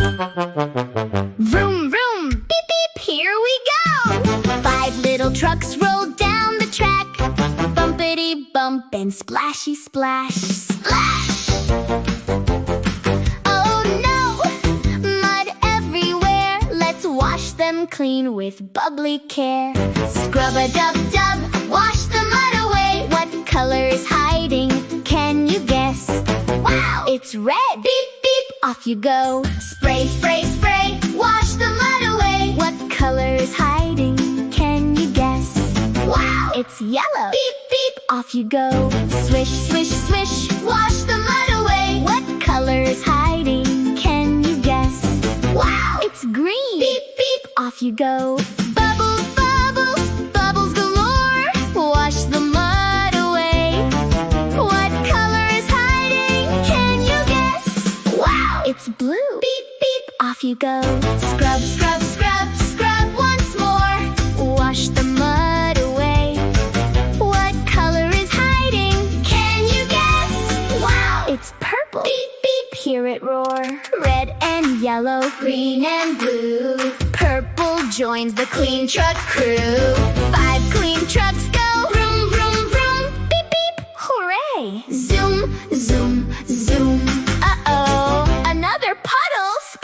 Vroom, vroom, beep, beep, here we go. 5 little trucks roll down the track. Bumpity bump and splashy splash. Splash! Oh no! Mud everywhere. Let's wash them clean with bubbly care. Scrub-a-dub-dub, wash the mud away. What color is hiding? Can you guess? Wow! It's red! Beep, beep, off you go. Spray, spray, spray, wash the mud away. What color is hiding? Can you guess? Wow! It's yellow! Beep, beep, off you go. Swish, swish, swish, wash the mud away. What color is hiding? Can you guess? Wow! It's green! Beep, beep, off you go. Bubbles, bubbles, bubbles galore. Wash the mud away. What color is hiding? Can you guess? Wow! It's blue! Beep, beep, off you go. Scrub, scrub, scrub, scrub once more. Wash the mud away. What color is hiding? Can you guess? Wow! It's purple! Beep, beep, hear it roar. Red and yellow, green and blue. Purple joins the clean truck crew. 5 clean trucks